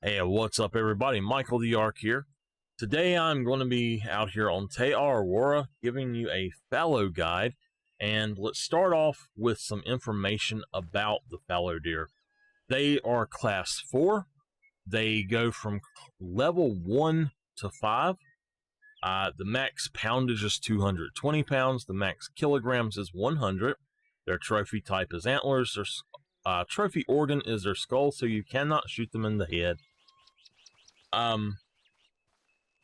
Hey, what's up everybody? Michael the Ark here. Today I'm going to be out here on Awaroa giving you a fallow guide, and let's start off with some information about the fallow deer. They are class 4. They go from level 1 to 5. The max poundage is 220 pounds. The max kilograms is 100. Their trophy type is antlers. Their trophy organ is their skull, so you cannot shoot them in the head.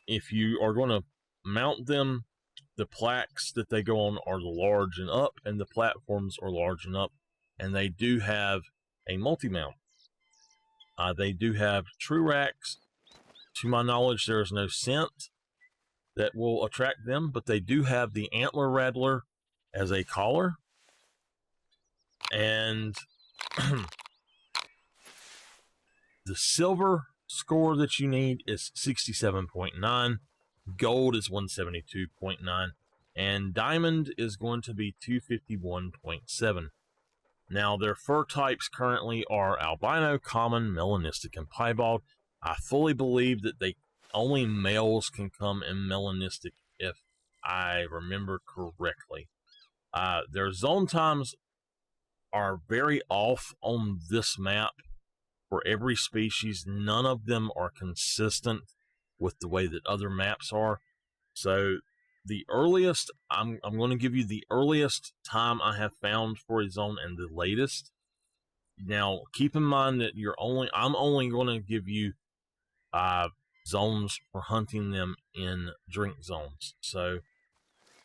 If you are going to mount them, the plaques that they go on are the large and up, and the platforms are large and up, and they do have a multi-mount. They do have true racks. To my knowledge, there is no scent that will attract them, but they do have the antler rattler as a collar. And the silver score that you need is 67.9, gold is 172.9, and diamond is going to be 251.7. Now their fur types currently are albino, common, melanistic, and piebald. I fully believe that only males can come in melanistic, if I remember correctly. Their zone times are very off on this map. For every species, none of them are consistent with the way that other maps are. So the earliest, I'm going to give you the earliest time I have found for a zone and the latest. Now keep in mind that I'm only going to give you zones for hunting them in drink zones. So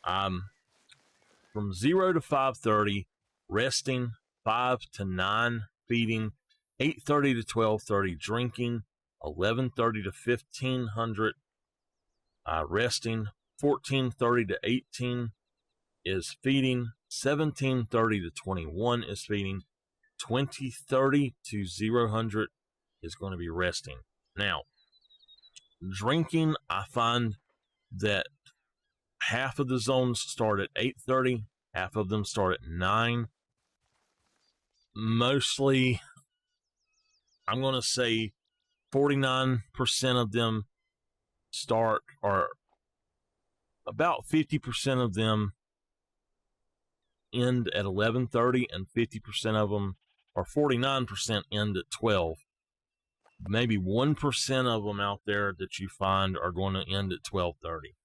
from 0 to 5:30 resting, 5 to 9 feeding, 8:30 to 12:30 drinking, 11:30 to 1500 resting, 14:30 to 18 is feeding, 17:30 to 21 is feeding, 20:30 to 000 is going to be resting. Now, drinking, I find that half of the zones start at 8:30, half of them start at 9. Mostly, I'm going to say 49% of them start, or about 50% of them end at 11:30, and 50% of them, or 49%, end at 12. Maybe 1% of them out there that you find are going to end at 12:30.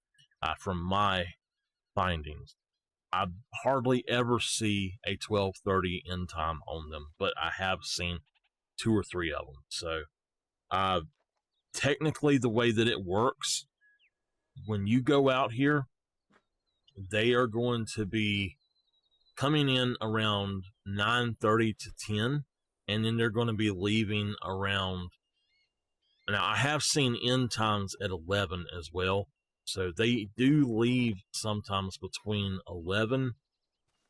From my findings, I hardly ever see a 12:30 end time on them, but I have seen 2 or 3 of them. So technically, the way that it works, when you go out here, they are going to be coming in around 9:30 to 10, and then they're going to be leaving around, now I have seen end times at 11 as well, so they do leave sometimes between 11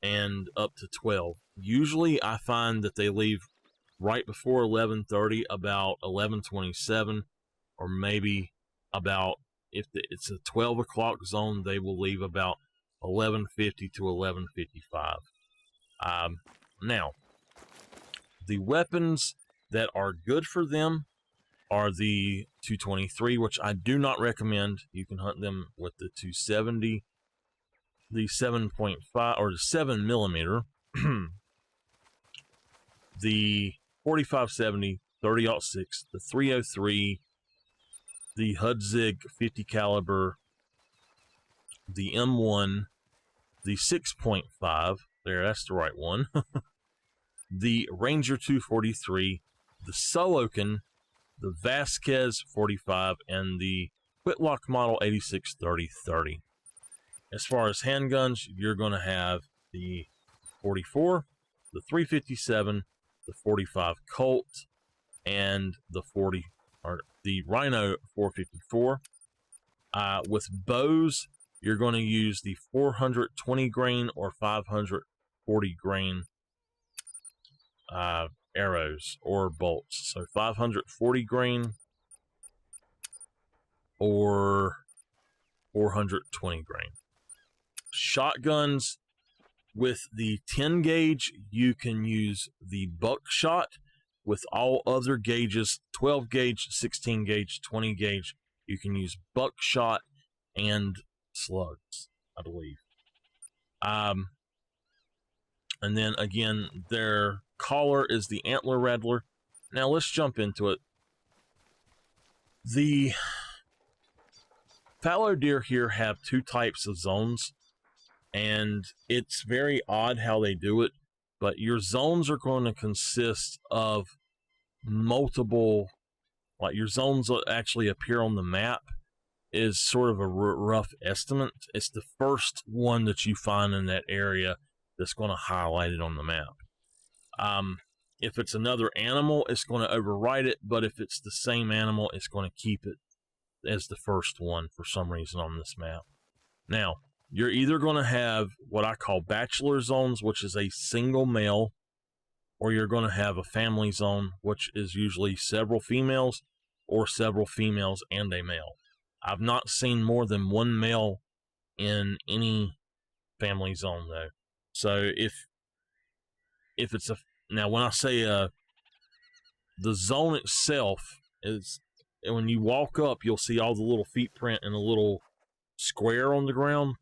and up to 12. Usually I find that they leave right before 11:30, about 11:27, or maybe about, if it's a 12 o'clock zone, they will leave about 11:50 to 11:55. Now, the weapons that are good for them are the 223, which I do not recommend. You can hunt them with the 270, the 7.5 or the 7 millimeter, the 4570, 30-06, the 303, the Hudzig 50 caliber, the M1, the 6.5. There, that's the right one. The Ranger 243, the Solokin, the Vasquez 45, and the Whitlock model 86-30-30. As far as handguns, you're going to have the 44, the 357, the 45 Colt, and the the Rhino 454. With bows, you're going to use the 420 grain or 540 grain arrows or bolts. So 540 grain or 420 grain. Shotguns, with the 10 gauge, you can use the buckshot, with all other gauges, 12 gauge, 16 gauge, 20 gauge. You can use buckshot and slugs, I believe. And then again, their collar is the antler rattler. Now let's jump into it. The fallow deer here have two types of zones, and it's very odd how they do it, but your zones are going to consist of multiple, like your zones will actually appear on the map is sort of a rough estimate. It's the first one that you find in that area that's going to highlight it on the map. If it's another animal, it's going to overwrite it, but if it's the same animal, it's going to keep it as the first one for some reason on this map. Now, you're either going to have what I call bachelor zones, which is a single male, or you're going to have a family zone, which is usually several females or several females and a male. I've not seen more than one male in any family zone though. So if it's a, now when I say the zone itself is, when you walk up, you'll see all the little feet print in a little square on the ground.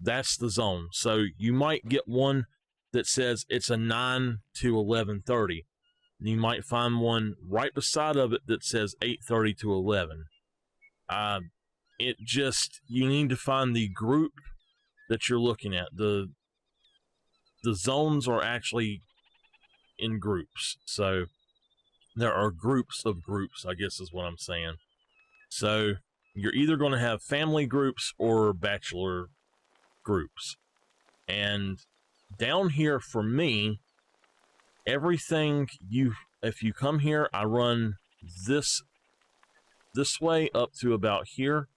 That's the zone. So you might get one that says it's a 9 to 11:30. You might find one right beside of it that says 8:30 to 11. It just, you need to find the group that you're looking at. The zones are actually in groups. So there are groups of groups, I guess is what I'm saying. So you're either going to have family groups or bachelor groups. And down here for me, everything if you come here, I run this way up to about here.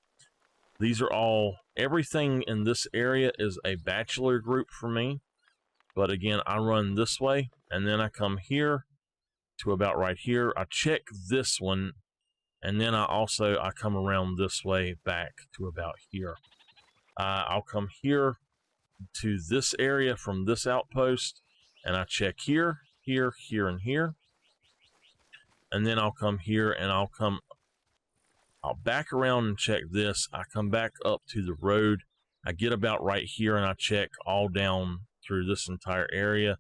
These are all, everything in this area is a bachelor group for me. But again, I run this way, and then I come here to about right here. I check this one, and then I come around this way back to about here. I'll come here to this area from this outpost, and I check here, here, here, and here. And then I'll come here, and I'll back around and check this. I come back up to the road. I get about right here, and I check all down through this entire area.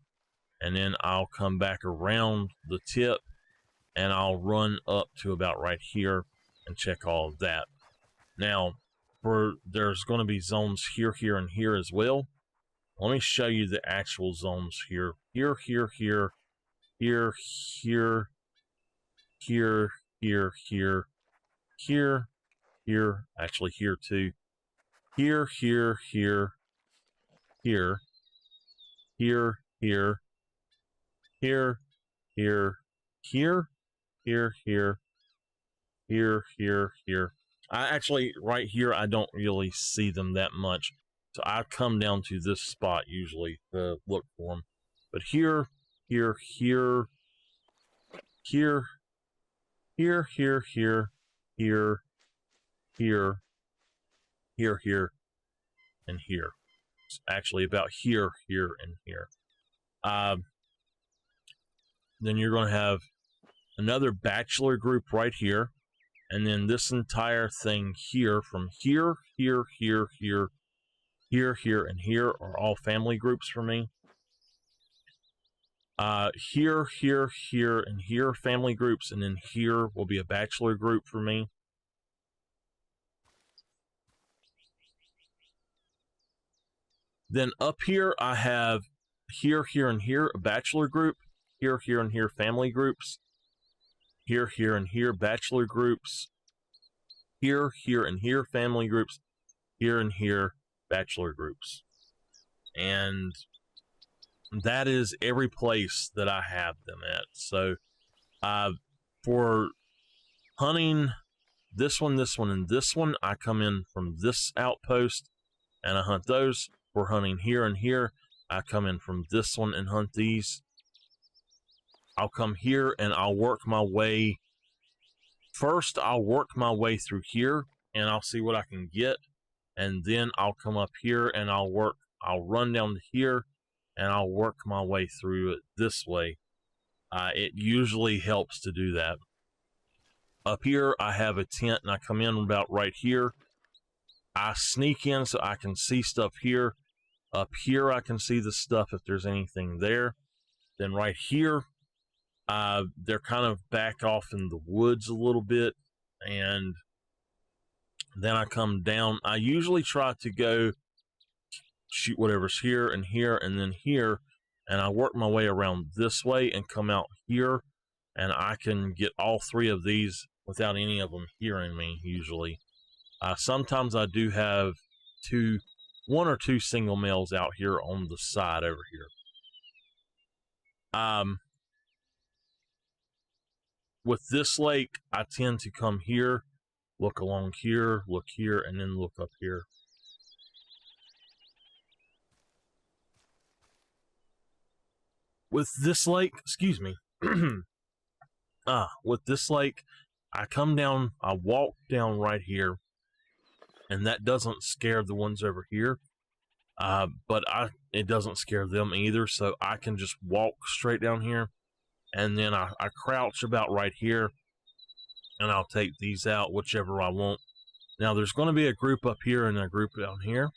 And then I'll come back around the tip, and I'll run up to about right here and check all of that. Now, there's going to be zones here, here, and here as well. Let me show you the actual zones here. Here, here, here, here, here, here, here, here, here, here, actually here too. Here, here, here, here, here, here, here, here, here, here, here, here, here, here. I actually, right here, I don't really see them that much. So I come down to this spot usually to look for them. But here, here, here, here, here, here, here, here, here, here, here, and here. It's actually about here, here, and here. Then you're going to have another bachelor group right here. And then this entire thing here, from here, here, here, here, here, here, and here are all family groups for me. Here, here, here, and here, family groups, and then here will be a bachelor group for me. Then up here, I have here, here, and here, a bachelor group. Here, here, and here, family groups. Here, here, and here, bachelor groups. Here, here, and here, family groups. Here and here, bachelor groups. And that is every place that I have them at. So for hunting this one, and this one, I come in from this outpost and I hunt those. For hunting here and here, I come in from this one and hunt these. I'll come here and I'll work my way. First, I'll work my way through here and I'll see what I can get. And then I'll come up here and I'll run down to here and I'll work my way through it this way. It usually helps to do that. Up here, I have a tent, and I come in about right here. I sneak in so I can see stuff here. Up here, I can see the stuff if there's anything there. Then right here, they're kind of back off in the woods a little bit. And then I come down. I usually try to go shoot whatever's here, and then here. And I work my way around this way and come out here. And I can get all three of these without any of them hearing me, usually. Sometimes I do have one or two single males out here on the side over here. With this lake, I tend to come here, look along here, look here, and then look up here. With this lake, excuse me, with this lake, I come down, I walk down right here, and that doesn't scare the ones over here, but it doesn't scare them either, so I can just walk straight down here, and then I crouch about right here, and I'll take these out, whichever I want. Now, there's going to be a group up here and a group down here,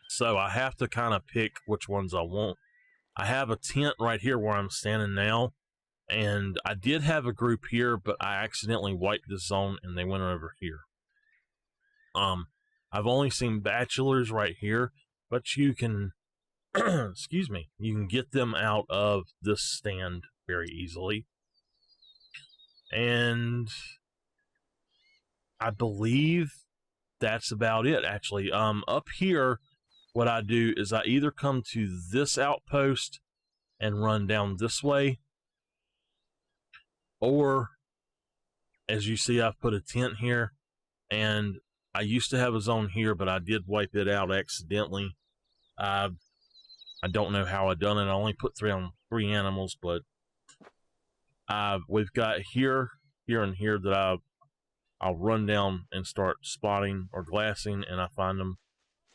so I have to kind of pick which ones I want. I have a tent right here where I'm standing now, and I did have a group here, but I accidentally wiped the zone, and they went over here. I've only seen bachelors right here, but you can, excuse me, you can get them out of this stand very easily. And I believe that's about it, actually. Up here, what I do is I either come to this outpost and run down this way, or, as you see, I've put a tent here, and I used to have a zone here, but I did wipe it out accidentally. I don't know how I done it. I only put three animals, but we've got here, and here that I'll run down and start spotting or glassing, and I find them.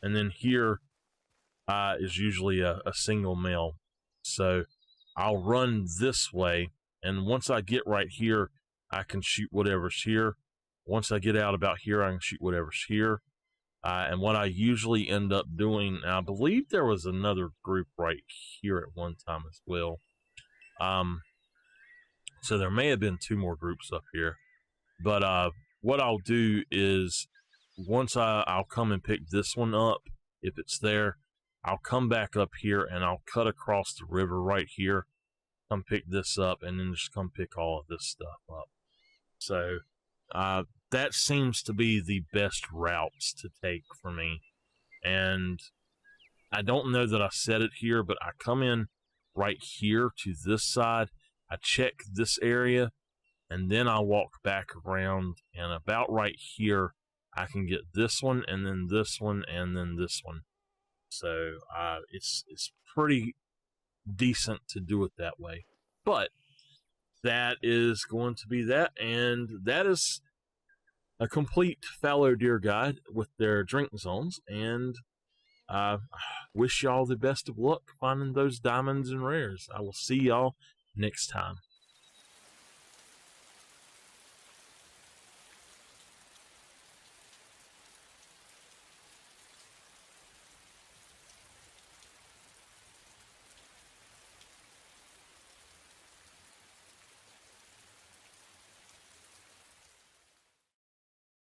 And then here is usually a single male. So I'll run this way, and once I get right here, I can shoot whatever's here. Once I get out about here, I can shoot whatever's here. And what I usually end up doing, and I believe there was another group right here at one time as well. So there may have been two more groups up here. But what I'll do is, once I'll come and pick this one up, if it's there, I'll come back up here and I'll cut across the river right here, come pick this up, and then just come pick all of this stuff up. So that seems to be the best routes to take for me. And I don't know that I said it here, but I come in right here to this side, I check this area, and then I walk back around, and about right here, I can get this one, and then this one, and then this one. So it's pretty decent to do it that way. But that is going to be that, and that is a complete fallow deer guide with their drink zones, and I wish y'all the best of luck finding those diamonds and rares. I will see y'all next time.